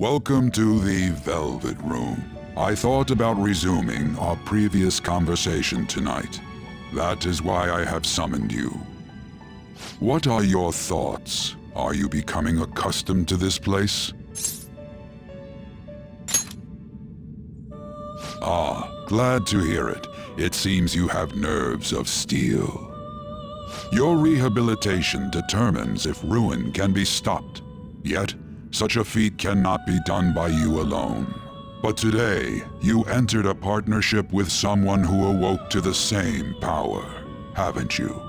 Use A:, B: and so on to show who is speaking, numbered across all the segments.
A: Welcome to the Velvet Room. I thought about resuming our previous conversation tonight. That is why I have summoned you. What are your thoughts? Are you becoming accustomed to this place? Ah, glad to hear it. It seems you have nerves of steel. Your rehabilitation determines if ruin can be stopped. Yet, such a feat cannot be done by you alone. But today, you entered a partnership with someone who awoke to the same power, haven't you?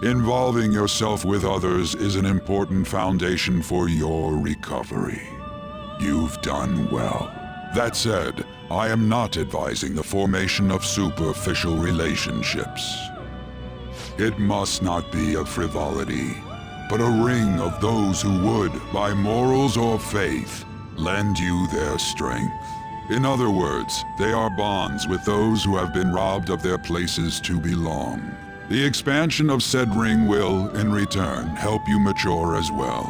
A: Involving yourself with others is an important foundation for your recovery. You've done well. That said, I am not advising the formation of superficial relationships. It must not be a frivolity, but a ring of those who would, by morals or faith, lend you their strength. In other words, they are bonds with those who have been robbed of their places to belong. The expansion of said ring will, in return, help you mature as well.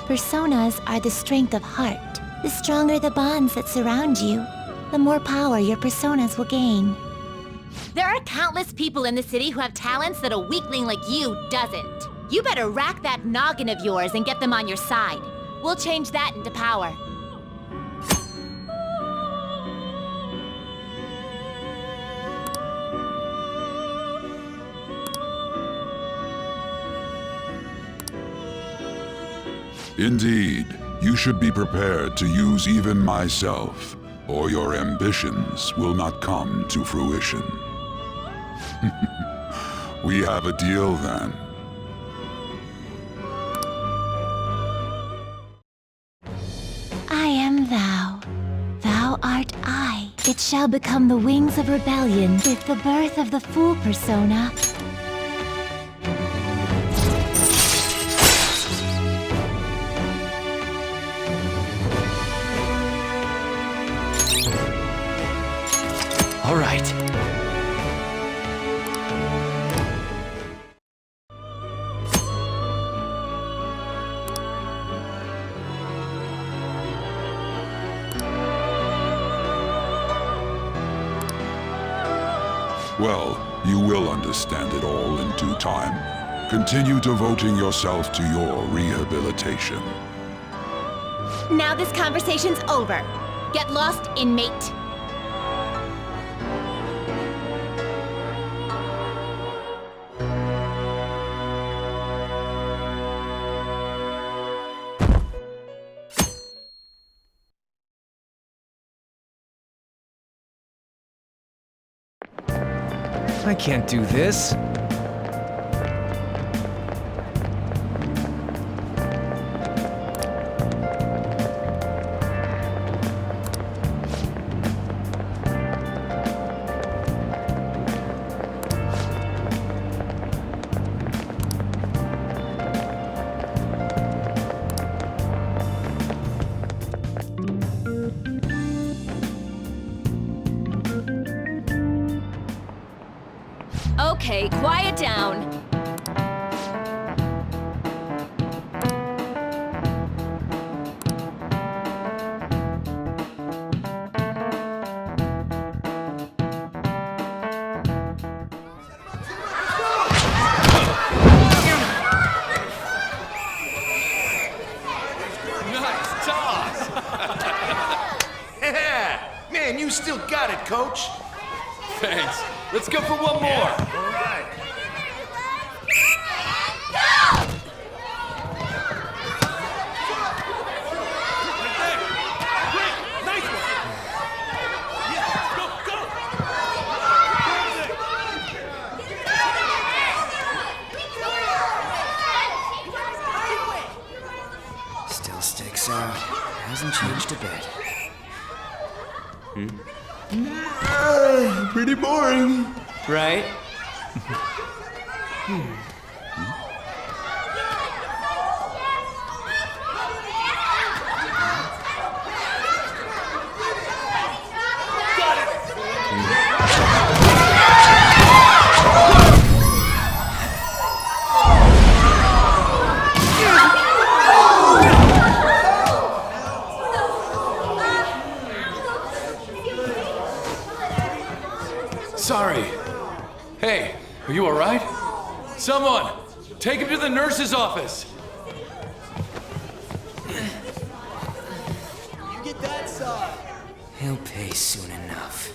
B: Personas are the strength of heart. The stronger the bonds that surround you, the more power your personas will gain.
C: There are countless people in the city who have talents that a weakling like you doesn't. You better rack that noggin of yours and get them on your side. We'll change that into power.
A: Indeed, you should be prepared to use even myself, or your ambitions will not come to fruition. We have a deal then.
B: I am thou. Thou art I. It shall become the wings of rebellion with the birth of the Fool persona.
D: All right.
A: Well, you will understand it all in due time. Continue devoting yourself to your rehabilitation.
C: Now this conversation's over. Get lost, inmate.
D: I can't do this.
C: Okay, quiet down.
E: Nice toss!
F: Yeah! Man, you still got it, coach.
E: Thanks. Let's go for one more.
F: All right.
D: hasn't changed a bit.
F: Pretty boring.
D: Right?
E: Sorry. Hey, are you alright? Someone, take him to the nurse's office.
D: He'll pay soon enough.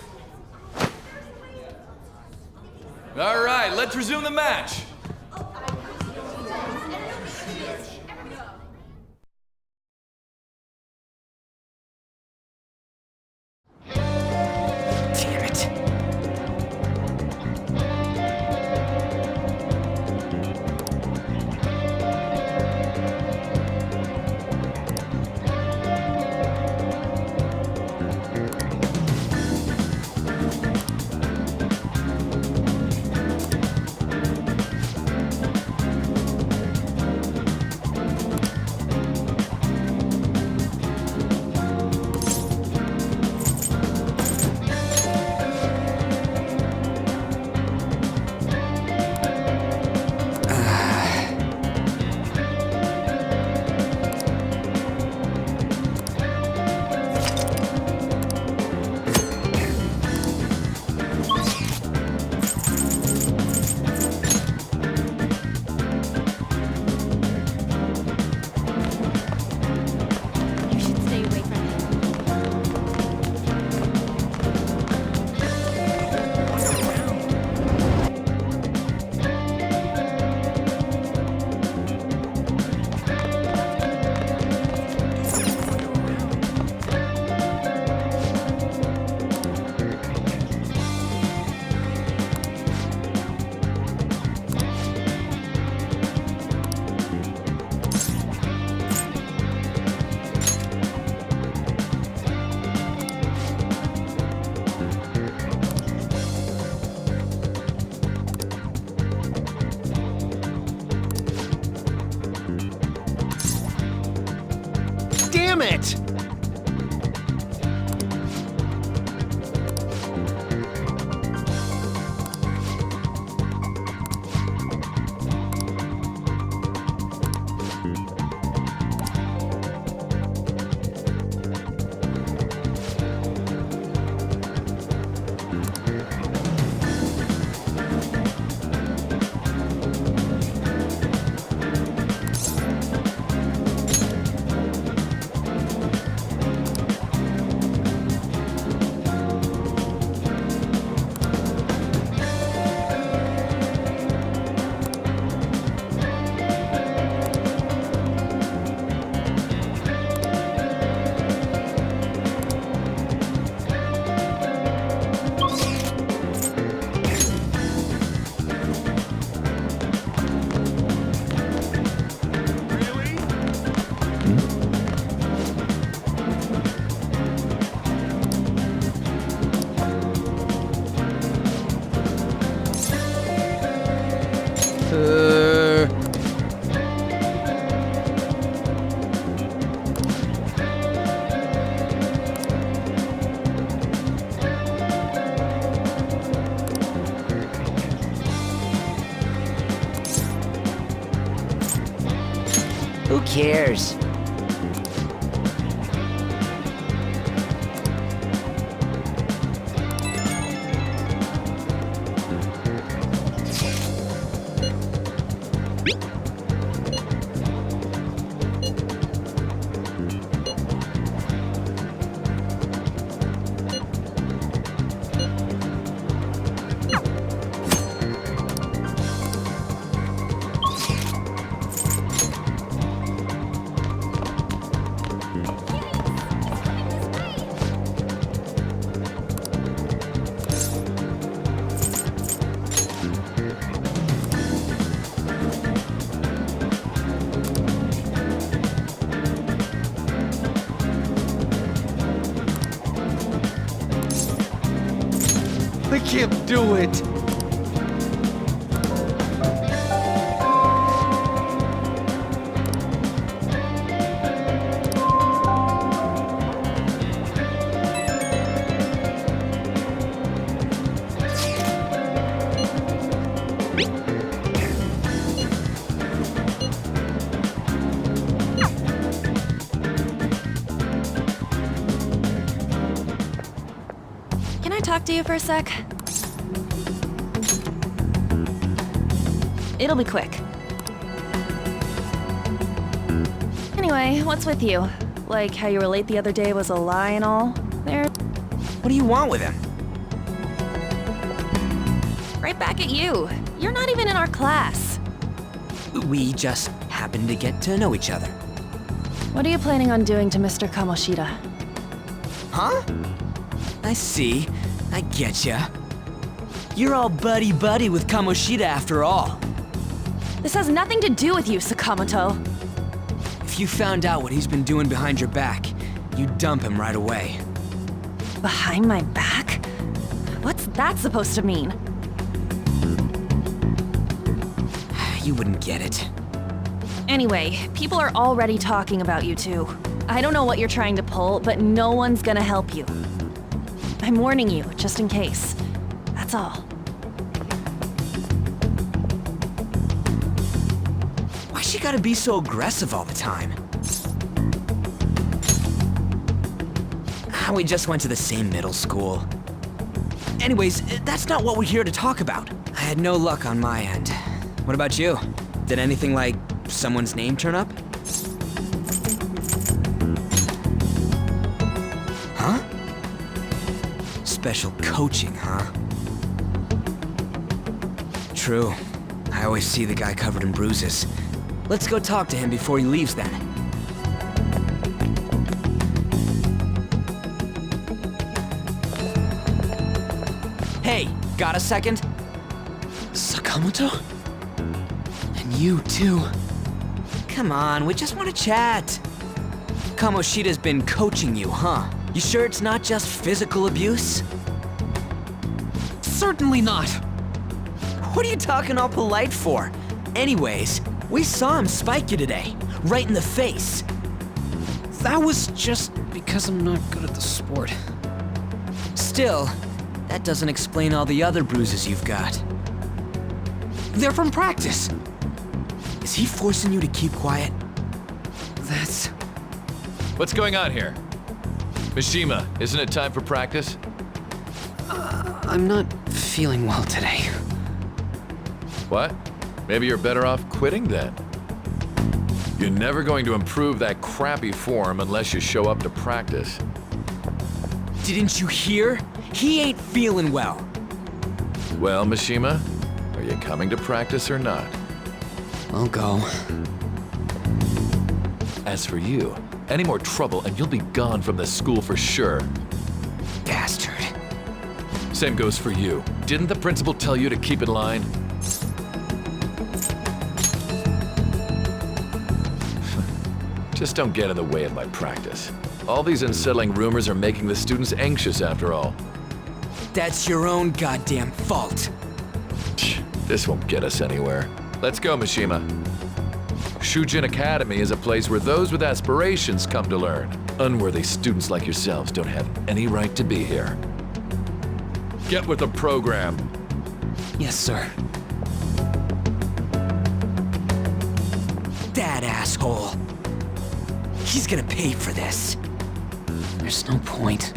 E: Alright, let's resume the match.
D: Damn it.
C: You should stay away from him.
D: Damn it! Who cares? can't do it.
G: Can I talk to you for a sec? It'll be quick. Anyway, what's with you? Like how you were late the other day was a lie and all? There.
D: What do you want with him?
G: Right back at you. You're not even in our class.
D: We just happened to get to know each other.
G: What are you planning on doing to Mr. Kamoshida?
D: Huh? I see. I getcha. You're all buddy-buddy with Kamoshida after all.
G: This has nothing to do with you, Sakamoto.
D: If you found out what he's been doing behind your back, you'd dump him right away.
G: Behind my back? What's that supposed to mean?
D: You wouldn't get it.
G: Anyway, people are already talking about you two. I don't know what you're trying to pull, but no one's gonna help you. I'm warning you, just in case. That's all.
D: Why she gotta be so aggressive all the time? We just went to the same middle school. Anyways, that's not what we're here to talk about. I had no luck on my end. What about you? Did anything like someone's name turn up? Huh? Special coaching, huh? True. I always see the guy covered in bruises. Let's go talk to him before he leaves then. Hey, got a second? Sakamoto? And you too. Come on, we just want to chat. Kamoshida's been coaching you, huh? You sure it's not just physical abuse? Certainly not. What are you talking all polite for? Anyways, we saw him spike you today, right in the face.
H: That was just because I'm not good at the sport.
D: Still, that doesn't explain all the other bruises you've got. They're from practice. Is he forcing you to keep quiet?
H: That's...
E: What's going on here? Mishima, isn't it time for practice?
H: I'm not feeling well today.
E: What? Maybe you're better off quitting then. You're never going to improve that crappy form unless you show up to practice.
D: Didn't you hear? He ain't feeling well.
E: Well, Mishima, are you coming to practice or not?
H: I'll go.
E: As for you, any more trouble and you'll be gone from the school for sure.
D: Bastard.
E: Same goes for you. Didn't the principal tell you to keep in line? Just don't get in the way of my practice. All these unsettling rumors are making the students anxious after all.
D: That's your own goddamn fault.
E: This won't get us anywhere. Let's go, Mishima. Shujin Academy is a place where those with aspirations come to learn. Unworthy students like yourselves don't have any right to be here. Get with the program.
D: Yes, sir. That asshole. He's gonna pay for this.
H: There's no point.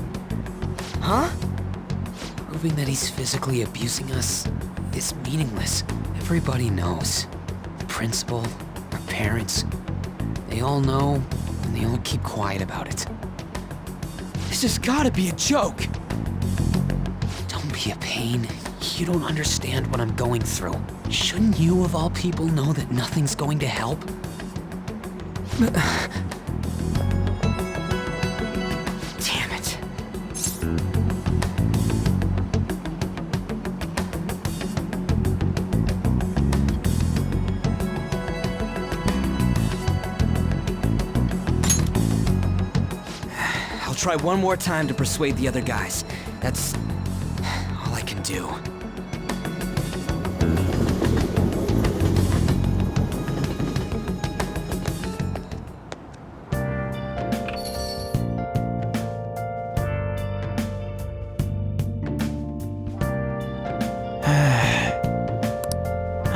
D: Huh?
H: Proving that he's physically abusing us is meaningless. Everybody knows. The principal, our parents, they all know, and they all keep quiet about it.
D: This has gotta be a joke.
H: Don't be a pain. You don't understand what I'm going through. Shouldn't you, of all people, know that nothing's going to help?
D: Damn it. I'll try one more time to persuade the other guys. That's all I can
H: do.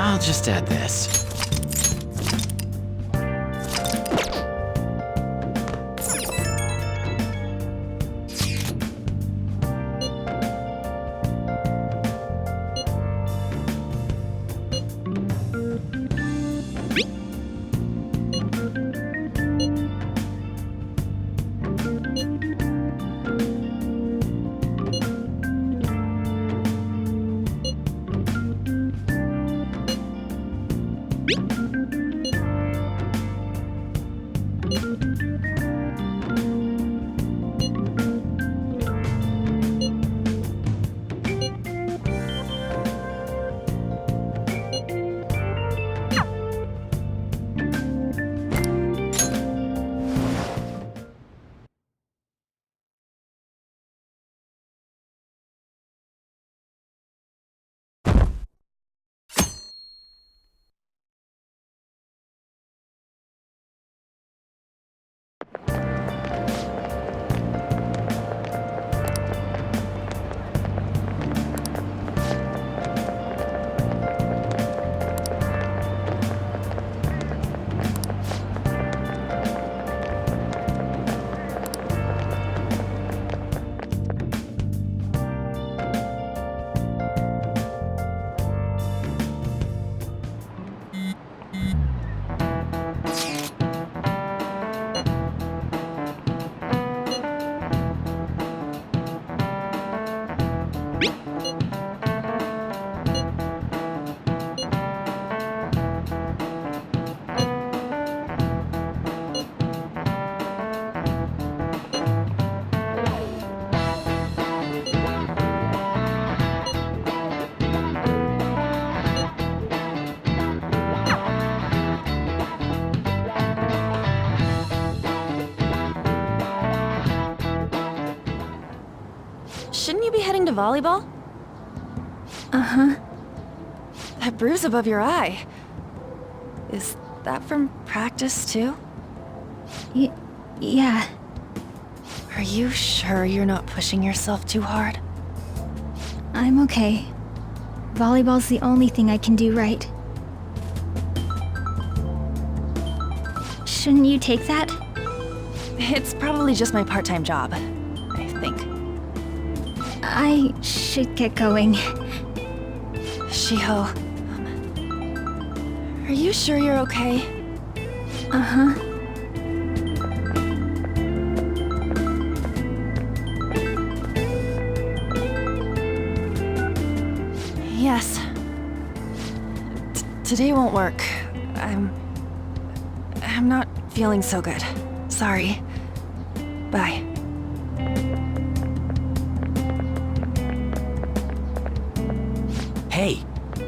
I: I'll just add this.
G: Shouldn't you be heading to volleyball?
B: Uh-huh.
G: That bruise above your eye. Is that from practice, too?
B: Yeah.
G: Are you sure you're not pushing yourself too hard?
B: I'm okay. Volleyball's the only thing I can do right. Shouldn't you take that?
G: It's probably just my part-time job, I think.
B: I should get going.
G: Shiho, are you sure you're okay?
B: Uh-huh.
G: Yes. Today won't work. I'm not feeling so good. Sorry. Bye.
I: Hey,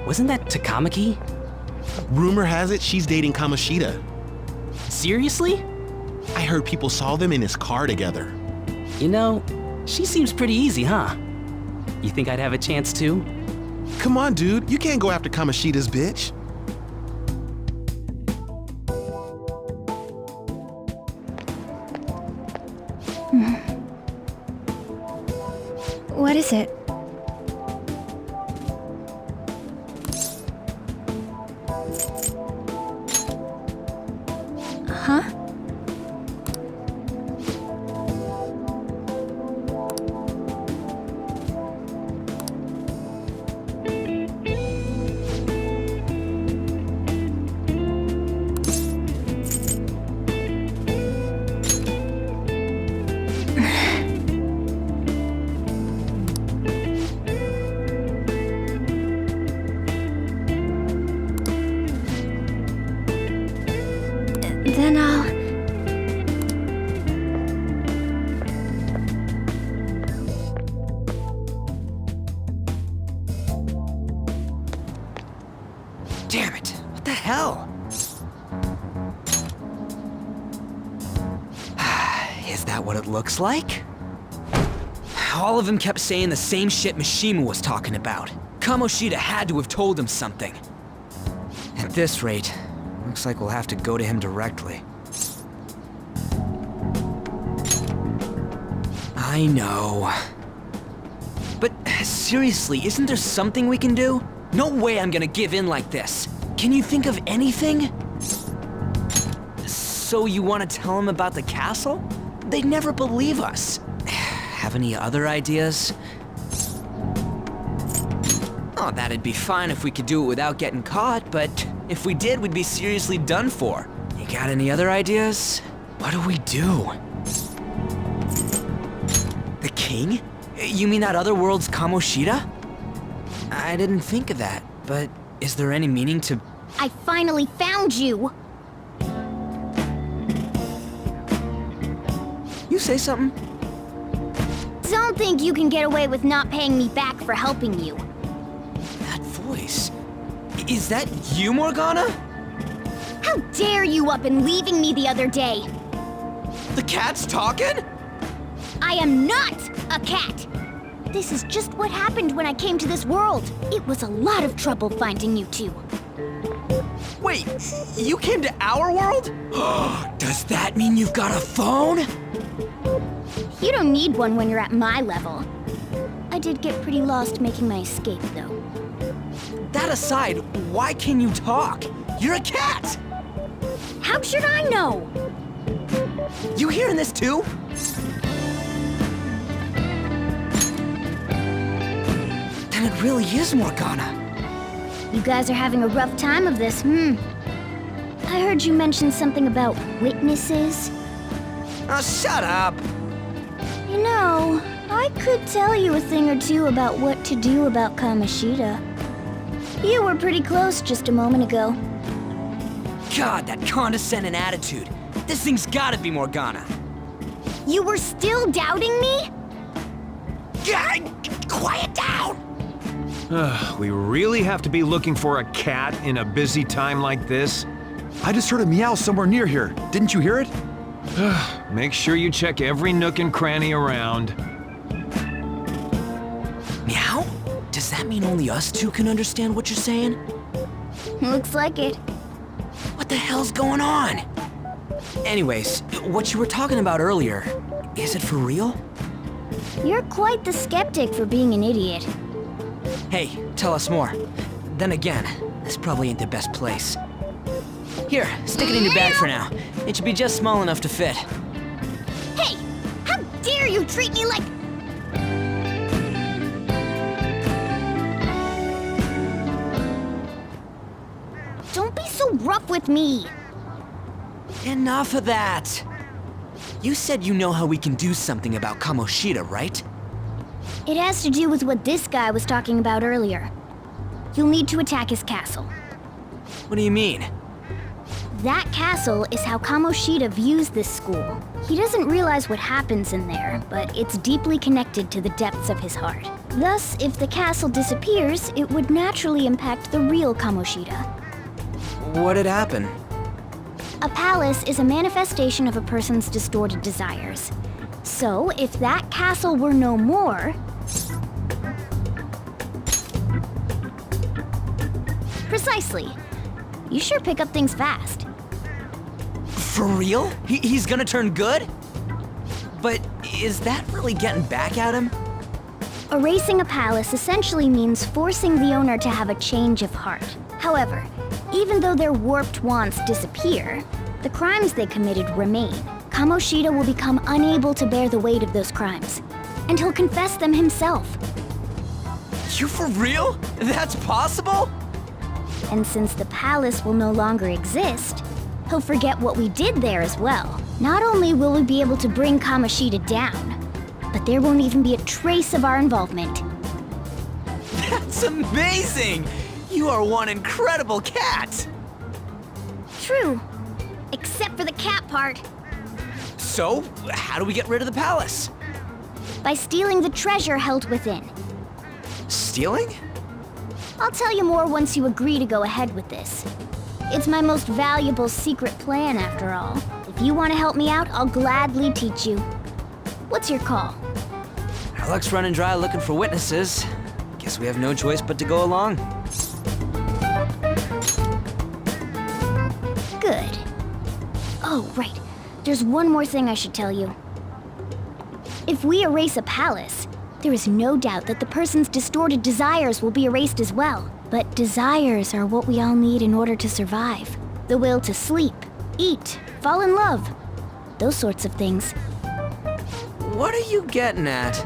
I: wasn't that Takamaki?
J: Rumor has it she's dating Kamoshida.
I: Seriously?
J: I heard people saw them in his car together.
I: You know, she seems pretty easy, huh? You think I'd have a chance too?
J: Come on, dude, you can't go after Kamoshida's bitch.
B: What is it? Huh? Then I'll...
D: Damn it! What the hell? Is that what it looks like? All of them kept saying the same shit Mishima was talking about. Kamoshida had to have told him something. At this rate, looks like we'll have to go to him directly. I know. But seriously, isn't there something we can do? No way I'm gonna give in like this. Can you think of anything? So you want to tell him about the castle? They'd never believe us. Have any other ideas? Oh, that'd be fine if we could do it without getting caught, but if we did, we'd be seriously done for. You got any other ideas? What do we do? The king? You mean that other world's Kamoshida? I didn't think of that, but is there any meaning to...
K: I finally found you!
D: You say something?
K: Don't think you can get away with not paying me back for helping you.
D: That voice... Is that you, Morgana?
K: How dare you up and leaving me the other day?
D: The cat's talking?
K: I am not a cat! This is just what happened when I came to this world. It was a lot of trouble finding you two.
D: Wait, you came to our world? Does that mean you've got a phone?
K: You don't need one when you're at my level. I did get pretty lost making my escape, though.
D: That aside, why can you talk? You're a cat!
K: How should I know?
D: You hearing this too? Then it really is Morgana.
K: You guys are having a rough time of this, I heard you mention something about witnesses.
D: Oh, shut up!
K: You know, I could tell you a thing or two about what to do about Kamoshida. You were pretty close just a moment ago.
D: God, that condescending attitude. This thing's gotta be Morgana.
K: You were still doubting me?
D: Quiet down!
L: We really have to be looking for a cat in a busy time like this?
M: I just heard a meow somewhere near here. Didn't you hear it?
L: Make sure you check every nook and cranny around.
D: Meow? Does that mean only us two can understand what you're saying?
K: Looks like it.
D: What the hell's going on? Anyways, what you were talking about earlier, is it for real?
K: You're quite the skeptic for being an idiot.
D: Hey, tell us more. Then again, this probably ain't the best place. Here, stick it in your bag for now. It should be just small enough to fit.
K: Hey! How dare you treat me like... Don't be so rough with me!
D: Enough of that! You said you know how we can do something about Kamoshida, right?
K: It has to do with what this guy was talking about earlier. You'll need to attack his castle.
D: What do you mean?
K: That castle is how Kamoshida views this school. He doesn't realize what happens in there, but it's deeply connected to the depths of his heart. Thus, if the castle disappears, it would naturally impact the real Kamoshida.
D: What'd happen?
K: A palace is a manifestation of a person's distorted desires. So, if that castle were no more... Precisely. You sure pick up things fast.
D: For real? He's gonna turn good? But is that really getting back at him?
K: Erasing a palace essentially means forcing the owner to have a change of heart. However, even though their warped wants disappear, the crimes they committed remain. Kamoshida will become unable to bear the weight of those crimes, and he'll confess them himself.
D: You for real? That's possible?
K: And since the palace will no longer exist, he'll forget what we did there as well. Not only will we be able to bring Kamoshida down, but there won't even be a trace of our involvement.
D: That's amazing! You are one incredible cat!
K: True. Except for the cat part.
D: So, how do we get rid of the palace?
K: By stealing the treasure held within.
D: Stealing?
K: I'll tell you more once you agree to go ahead with this. It's my most valuable secret plan, after all. If you want to help me out, I'll gladly teach you. What's your call?
D: clock's running dry looking for witnesses. Guess we have no choice but to go along.
K: Good. Oh, right. There's one more thing I should tell you. If we erase a palace, there is no doubt that the person's distorted desires will be erased as well. But desires are what we all need in order to survive. The will to sleep, eat, fall in love. Those sorts of things.
D: What are you getting at?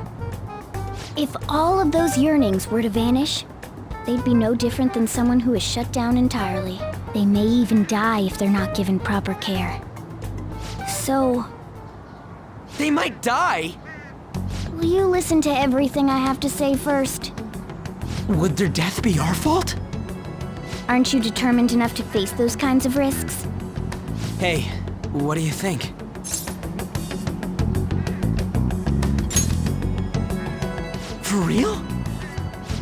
K: If all of those yearnings were to vanish, they'd be no different than someone who is shut down entirely. They may even die if they're not given proper care. So...
D: They might die?
K: will you listen to everything I have to say first?
D: Would their death be our fault?
K: Aren't you determined enough to face those kinds of risks?
D: Hey, what do you think? For real?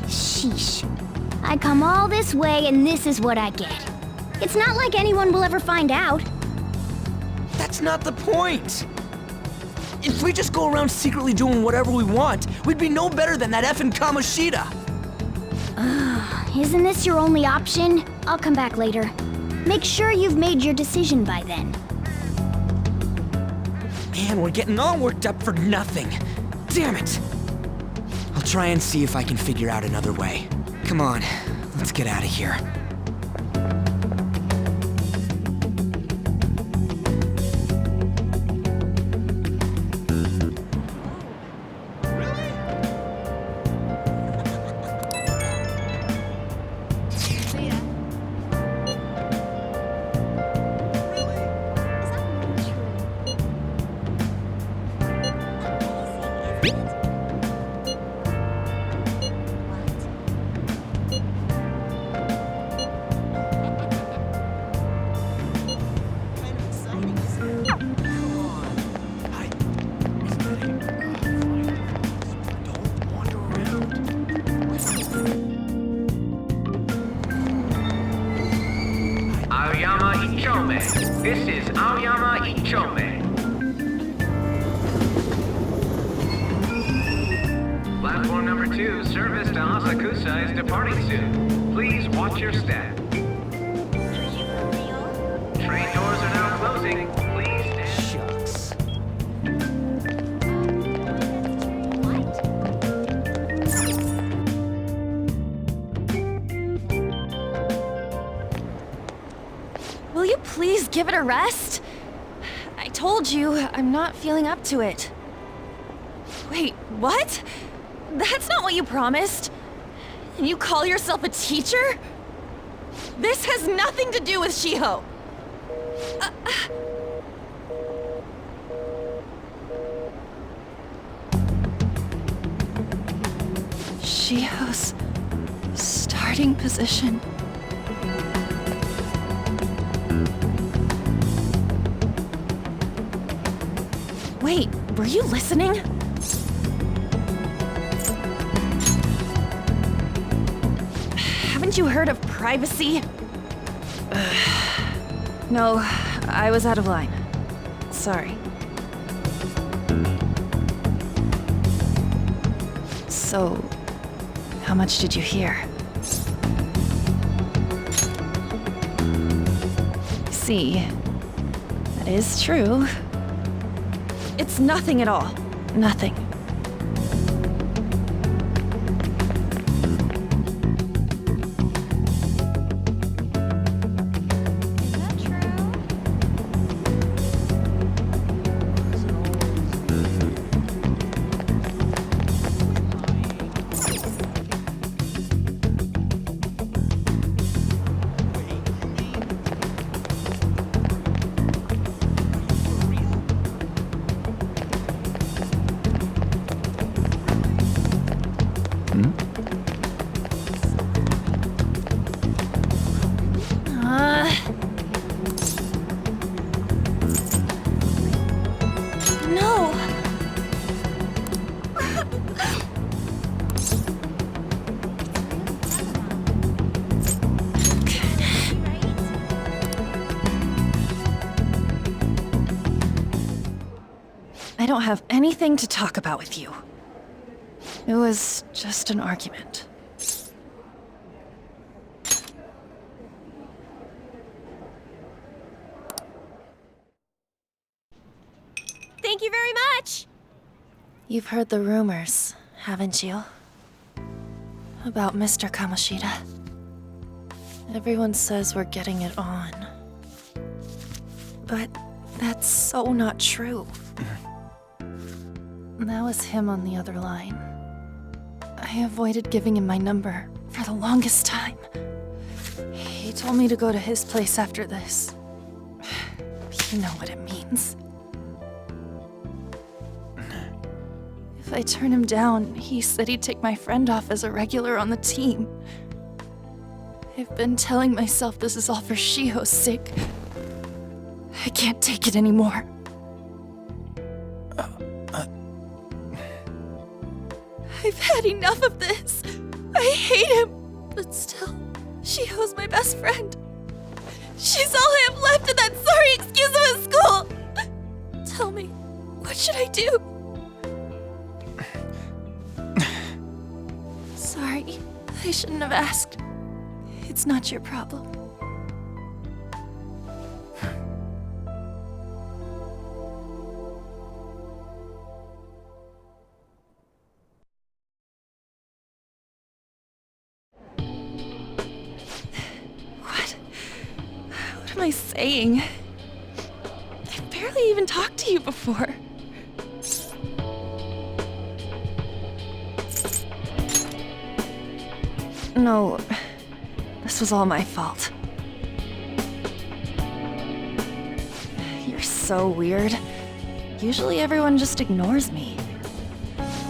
K: Sheesh. I come all this way and this is what I get. It's not like anyone will ever find out.
D: That's not the point! If we just go around secretly doing whatever we want, we'd be no better than that effing Kamoshida!
K: Isn't this your only option? I'll come back later. Make sure you've made your decision by then.
D: Man, we're getting all worked up for nothing. Damn it! I'll try and see if I can figure out another way. Come on, let's get out of here.
N: This is Aoyama Ichome. Platform number 2, service to Asakusa is departing soon. Please watch your step. Train doors are now closing. Please stand.
D: Shucks.
G: Will you please give it a rest? I told you, I'm not feeling up to it. Wait, what? That's not what you promised. And you call yourself a teacher? This has nothing to do with Shiho. Shiho's starting position. Wait, were you listening? Haven't you heard of privacy? No, I was out of line. Sorry. So, how much did you hear? See, that is true. It's nothing at all. Nothing.
K: Is that true?
G: No! I don't have anything to talk about with you. It was just an argument.
C: Thank you very much!
G: You've heard the rumors, haven't you? About Mr. Kamoshida. Everyone says we're getting it on. But that's so not true. That was him on the other line. I avoided giving him my number for the longest time. He told me to go to his place after this. You know what it means. If I turn him down, he said he'd take my friend off as a regular on the team. I've been telling myself this is all for Shiho's sake. I can't take it anymore. I've had enough of this. I hate him. But still, Shiho's my best friend. She's all I have left in that sorry excuse of a school. Tell me, what should I do? Sorry, I shouldn't have asked. It's not your problem. What am I saying? I've barely even talked to you before. No, this was all my fault. You're so weird. Usually everyone just ignores me.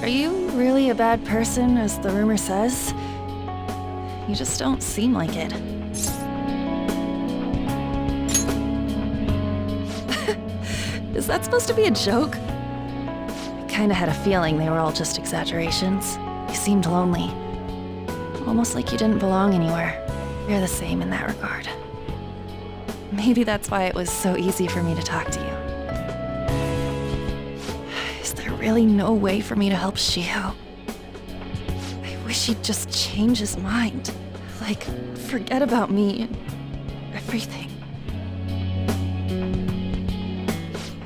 G: Are you really a bad person, as the rumor says? You just don't seem like it. Is that supposed to be a joke? I kinda had a feeling they were all just exaggerations. You seemed lonely. Almost like you didn't belong anywhere. You're the same in that regard. Maybe that's why it was so easy for me to talk to you. Is there really no way for me to help Shiho? I wish he'd just change his mind. Like, forget about me and everything.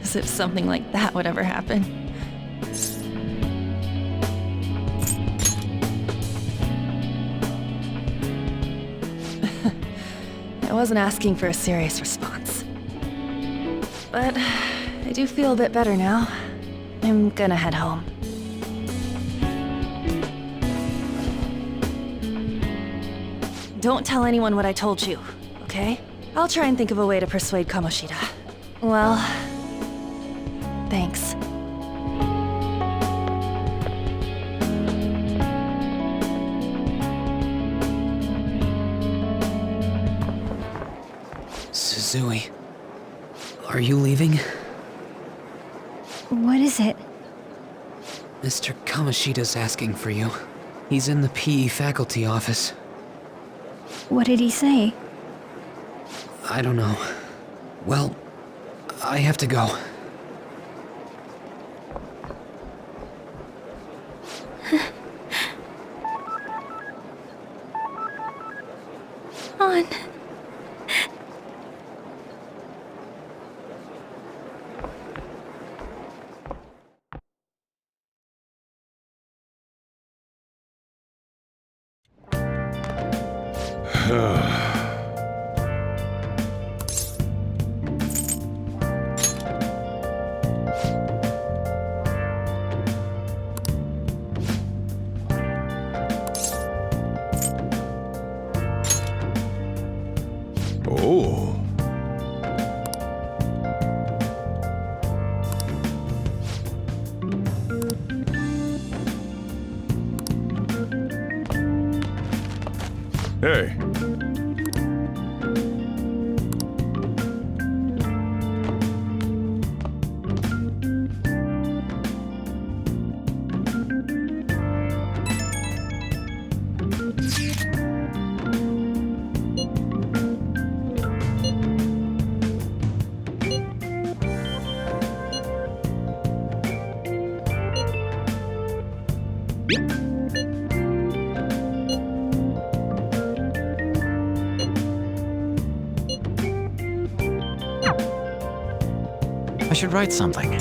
G: As if something like that would ever happen. I wasn't asking for a serious response. But I do feel a bit better now. I'm gonna head home. Don't tell anyone what I told you, okay? I'll try and think of a way to persuade Kamoshida. Well, thanks.
H: Suzui, are you leaving?
K: What is it?
H: Mr. Kamoshida's asking for you. He's in the PE faculty office.
K: What did he say?
H: I don't know. Well, I have to go.
K: On.
A: Oh. Hey.
K: Yep.
D: should write something.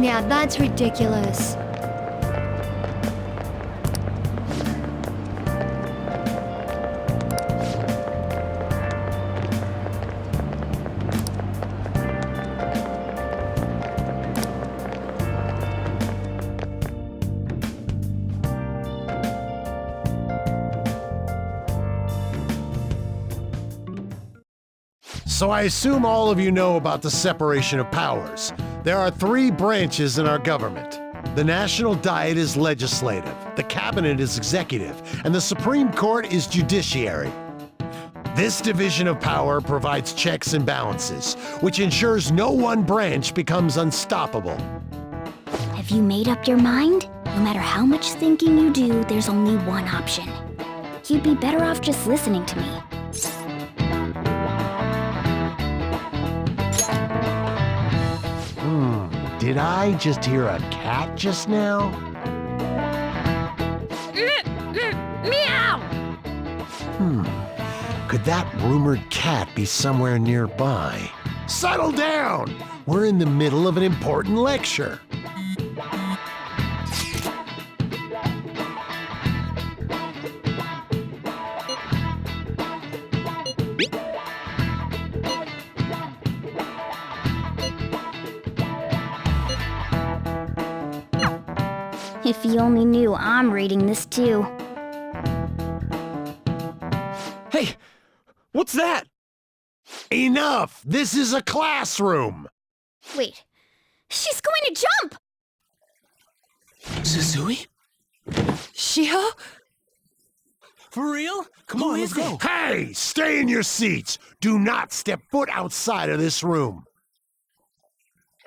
K: Yeah, that's ridiculous.
F: So I assume all of you know about the separation of powers. There are 3 branches in our government. The National Diet is legislative, the Cabinet is executive, and the Supreme Court is judiciary. This division of power provides checks and balances, which ensures no one branch becomes unstoppable.
K: Have you made up your mind? No matter how much thinking you do, there's only one option. You'd be better off just listening to me.
F: Did I just hear a cat just now?
G: Meow!
F: Could that rumored cat be somewhere nearby? Settle down! We're in the middle of an important lecture.
K: If you only knew I'm reading this too.
L: Hey, what's that?
F: Enough! This is a classroom!
G: Wait, she's going to jump!
H: Suzui?
G: Shiho?
J: For real? Come on, let's go.
F: Hey! Stay in your seats! Do not step foot outside of this room!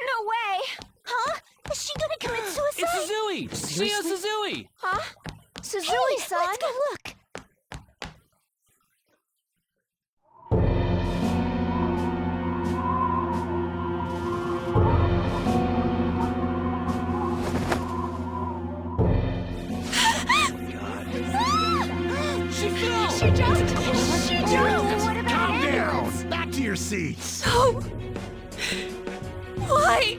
G: No way! Huh? Is she gonna commit suicide?
I: It's Suzui! Shio Suzui!
G: Huh? Suzui-san? Let's go look.
I: She fell!
G: She jumped! What about
F: Calm
G: animals?
F: down! Back to your seats!
G: No! Why?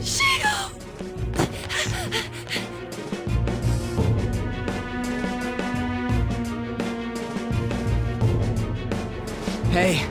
G: Shio!
D: Hey.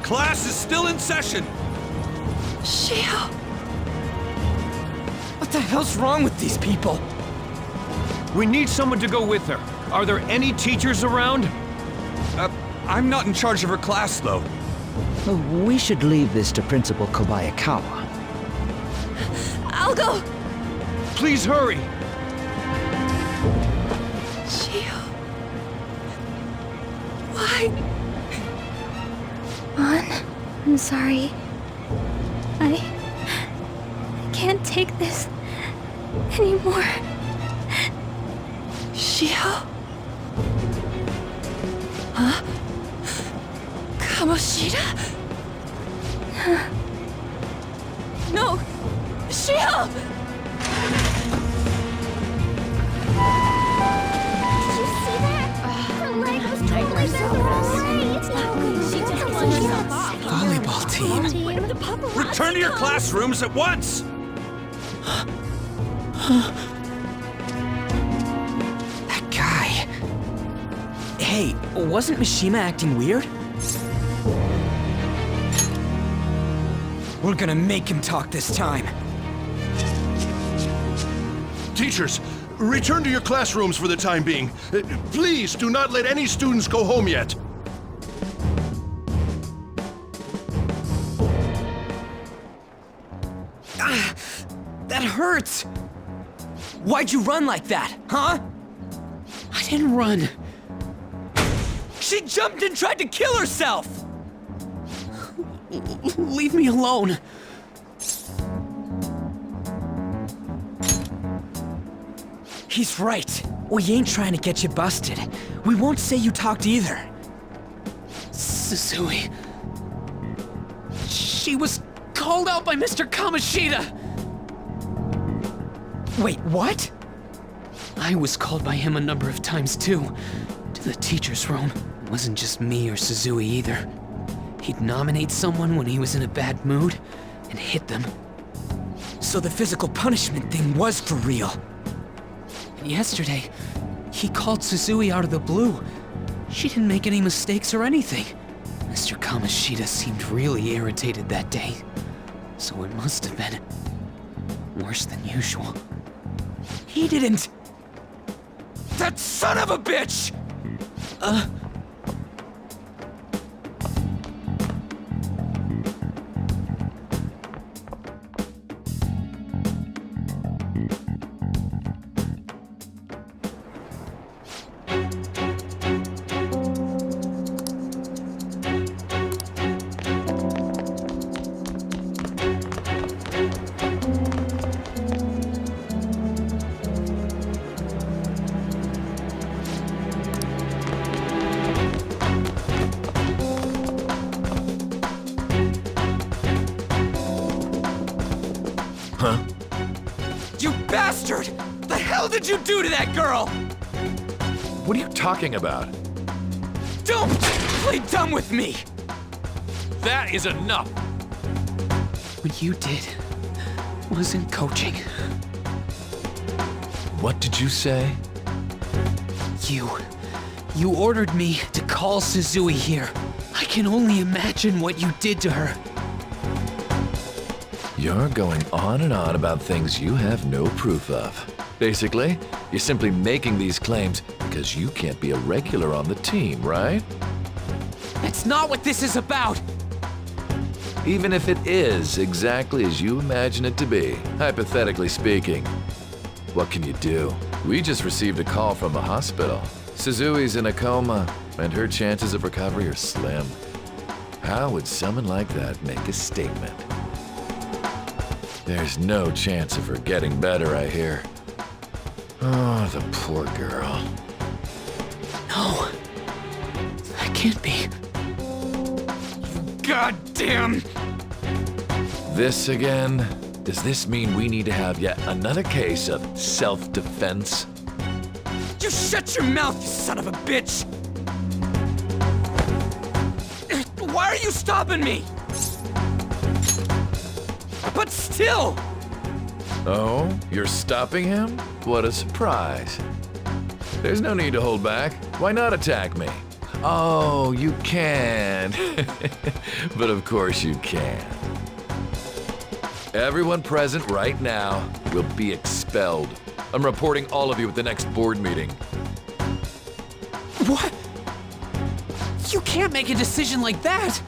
L: Class is still in session!
G: Shio!
D: What the hell's wrong with these people?
L: We need someone to go with her. Are there any teachers around? I'm not in charge of her class, though.
O: We should leave this to Principal Kobayakawa.
G: I'll go!
L: Please hurry!
G: Shio... Why? An, I'm sorry. I can't take this anymore. Shio? Huh? Kamoshida? No! Shio!
K: Did you see that? Her leg was totally away. It's not good. She just blew herself off.
D: Volleyball team.
G: The paparazzi
L: Return to your classrooms at once!
D: Hey, wasn't Mishima acting weird? We're gonna make him talk this time.
P: Teachers, return to your classrooms for the time being. Please do not let any students go home yet.
D: That hurts! Why'd you run like that, huh?
H: I didn't run.
D: She jumped and tried to kill herself!
H: Leave me alone.
D: He's right. We ain't trying to get you busted. We won't say you talked either.
H: Suzui. She was called out by Mr. Kamoshida.
D: Wait, what?
H: I was called by him a number of times too, to the teacher's room. It wasn't just me or Suzui either. He'd nominate someone when he was in a bad mood and hit them.
D: So the physical punishment thing was for real.
H: And yesterday, he called Suzui out of the blue. She didn't make any mistakes or anything. Mr. Kamoshida seemed really irritated that day, so it must have been worse than usual.
D: He didn't... That son of a bitch!
E: Huh?
D: You bastard! The hell did you do to that girl?
E: What are you talking about?
D: Don't play dumb with me!
E: That is enough!
H: What you did wasn't coaching.
E: What did you say?
H: You ordered me to call Suzui here. I can only imagine what you did to her.
E: You're going on and on about things you have no proof of. Basically, you're simply making these claims because you can't be a regular on the team, right?
D: That's not what this is about!
E: Even if it is exactly as you imagine it to be, hypothetically speaking, what can you do? We just received a call from the hospital. Suzui's in a coma, and her chances of recovery are slim. How would someone like that make a statement? There's no chance of her getting better, I hear. Oh, the poor girl.
H: No. That can't be.
D: Goddamn!
E: This again? Does this mean we need to have yet another case of self-defense?
D: You shut your mouth, you son of a bitch! Why are you stopping me? But still!
E: Oh, you're stopping him? What a surprise. There's no need to hold back. Why not attack me? Oh, you can. But of course you can. Everyone present right now will be expelled. I'm reporting all of you at the next board meeting.
H: What? You can't make a decision like that!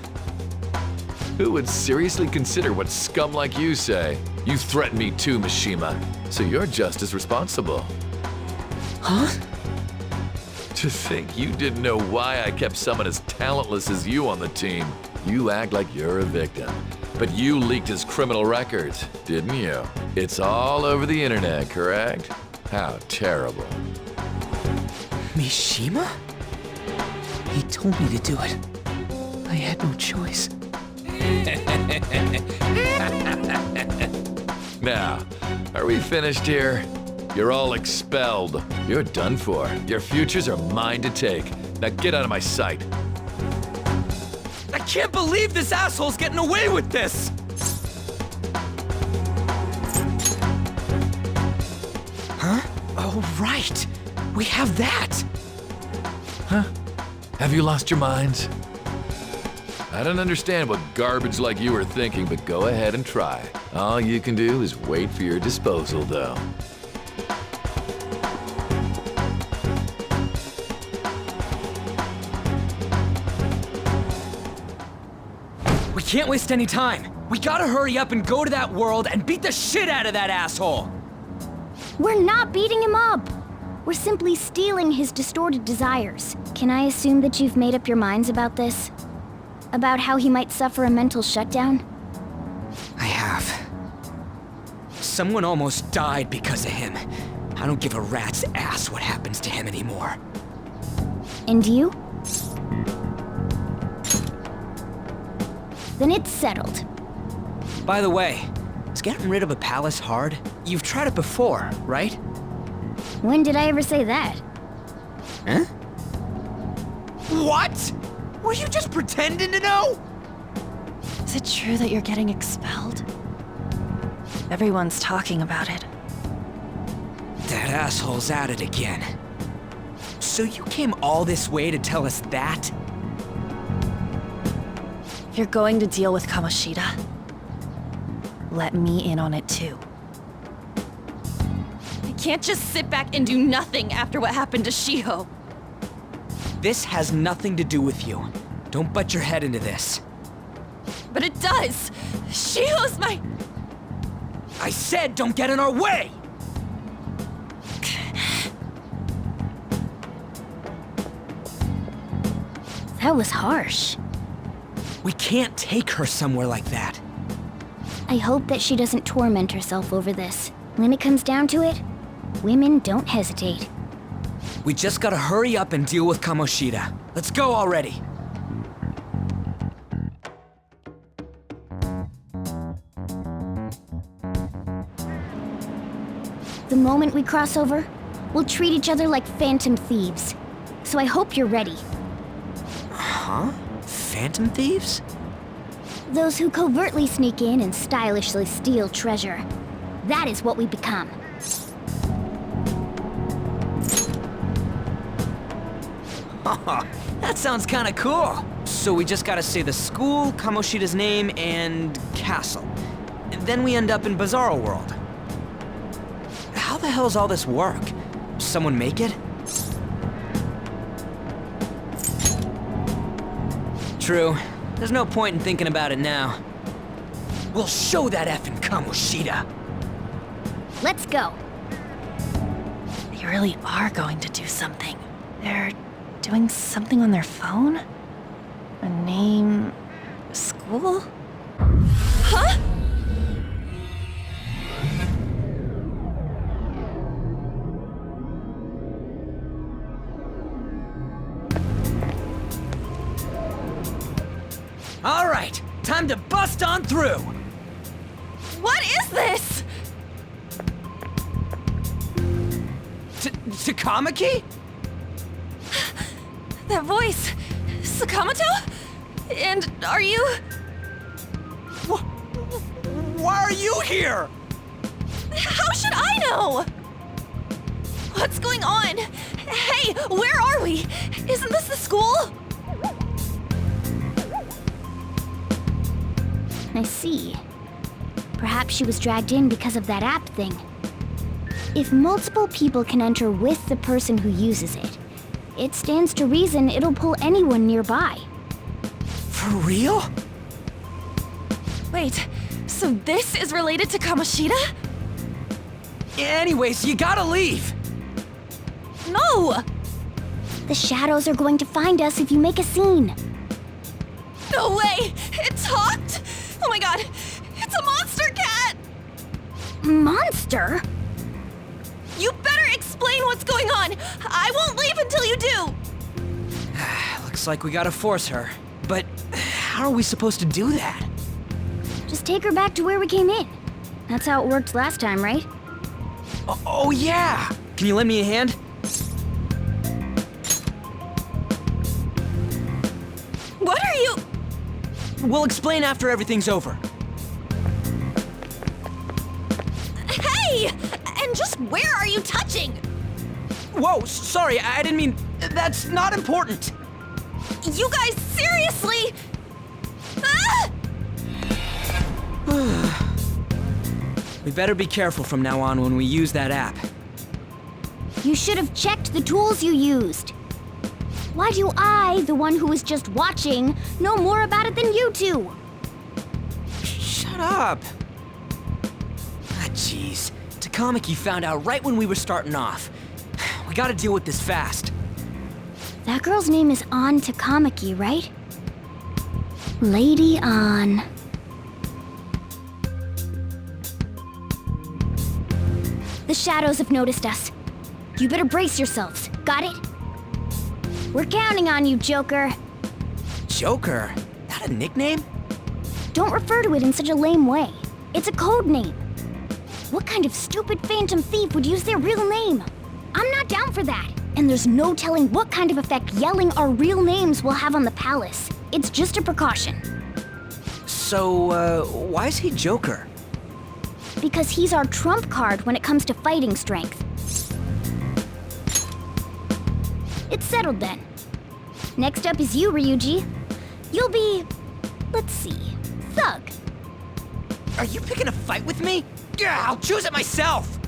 E: Who would seriously consider what scum like you say? You threatened me too, Mishima, so you're just as responsible.
H: Huh?
E: To think you didn't know why I kept someone as talentless as you on the team. You act like you're a victim. But you leaked his criminal records, didn't you? It's all over the internet, correct? How terrible.
H: Mishima? He told me to do it. I had no choice.
E: Now, are we finished here? You're all expelled. You're done for. Your futures are mine to take. Now get out of my sight.
D: I can't believe this asshole's getting away with this! Huh? Oh, right. We have that.
E: Huh? Have you lost your minds? I don't understand what garbage like you are thinking, but go ahead and try. All you can do is wait for your disposal, though.
D: We can't waste any time. We gotta hurry up and go to that world and beat the shit out of that asshole.
K: We're not beating him up. We're simply stealing his distorted desires. Can I assume that you've made up your minds about this? About how he might suffer a mental shutdown?
D: I have. Someone almost died because of him. I don't give a rat's ass what happens to him anymore.
K: And you? Then it's settled.
D: By the way, is getting rid of a palace hard? You've tried it before, right?
K: When did I ever say that?
D: Huh? What? Were you just pretending to know?
G: Is it true that you're getting expelled? Everyone's talking about it.
D: That asshole's at it again. So you came all this way to tell us that?
G: If you're going to deal with Kamoshida, let me in on it too. I can't just sit back and do nothing after what happened to Shiho.
D: This has nothing to do with you. Don't butt your head into this.
G: But it does! Shiho's my...
D: I said don't get in our way!
K: That was harsh.
D: We can't take her somewhere like that.
K: I hope that she doesn't torment herself over this. When it comes down to it, women don't hesitate.
D: We just gotta hurry up and deal with Kamoshida. Let's go already.
K: The moment we cross over, we'll treat each other like phantom thieves. So I hope you're ready.
D: Huh? Phantom thieves?
K: Those who covertly sneak in and stylishly steal treasure. That is what we become.
D: That sounds kinda cool. So we just gotta say the school, Kamoshida's name, and castle. And then we end up in Bizarro World. How the hell's all this work? Someone make it? True. There's no point in thinking about it now. We'll show that effing Kamoshida.
K: Let's go.
G: They really are going to do something. They're doing something on their phone? A name... school? Huh?
D: All right, time to bust on through.
G: What is this?
D: Takamaki?
G: That voice... Sakamoto? And are you...
D: Why are you here?
G: How should I know? What's going on? Hey, where are we? Isn't this the school?
K: I see. Perhaps she was dragged in because of that app thing. If multiple people can enter with the person who uses it, it stands to reason it'll pull anyone nearby.
D: For real?
G: Wait, so this is related to Kamoshida?
D: Anyways, you gotta leave.
G: No!
K: The shadows are going to find us if you make a scene.
G: No way! It talked? Oh my god! It's a monster cat!
K: Monster?
G: You better explain what's going on! I won't leave until you do!
D: Looks like we gotta force her. But how are we supposed to do that?
K: Just take her back to where we came in. That's how it worked last time, right?
D: Oh yeah! Can you lend me a hand?
G: What are you...
D: We'll explain after everything's over.
G: Hey! And just where are you touching?
D: Whoa, sorry, I didn't mean... That's not important.
G: You guys, seriously? Ah!
D: We better be careful from now on when we use that app.
K: You should have checked the tools you used. Why do I, the one who was just watching, know more about it than you two?
D: Shut up! Ah, jeez. Takamaki found out right when we were starting off. We gotta deal with this fast.
K: That girl's name is An Takamaki, right? Lady An. The shadows have noticed us. You better brace yourselves. Got it? We're counting on you, Joker.
D: Joker? That a nickname?
K: Don't refer to it in such a lame way. It's a code name. What kind of stupid phantom thief would use their real name? I'm not down for that. And there's no telling what kind of effect yelling our real names will have on the palace. It's just a precaution.
D: So, why is he Joker?
K: Because he's our trump card when it comes to fighting strength. It's settled then. Next up is you, Ryuji. You'll be... let's see... Thug.
D: Are you picking a fight with me? Yeah, I'll choose it myself!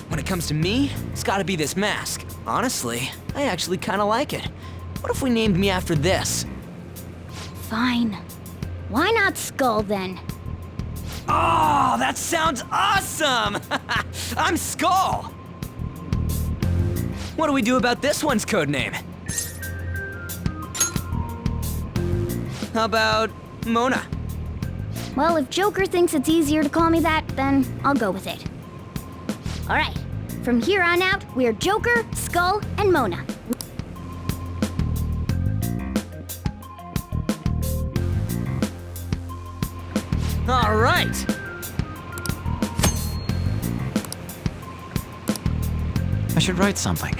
D: When it comes to me, it's gotta be this mask. Honestly, I actually kinda like it. What if we named me after this?
K: Fine. Why not Skull then?
D: Oh, that sounds awesome! I'm Skull! What do we do about this one's codename? How about Mona?
K: Well, if Joker thinks it's easier to call me that, then I'll go with it. All right. From here on out, we're Joker, Skull, and Mona.
D: All right!
I: I should write something.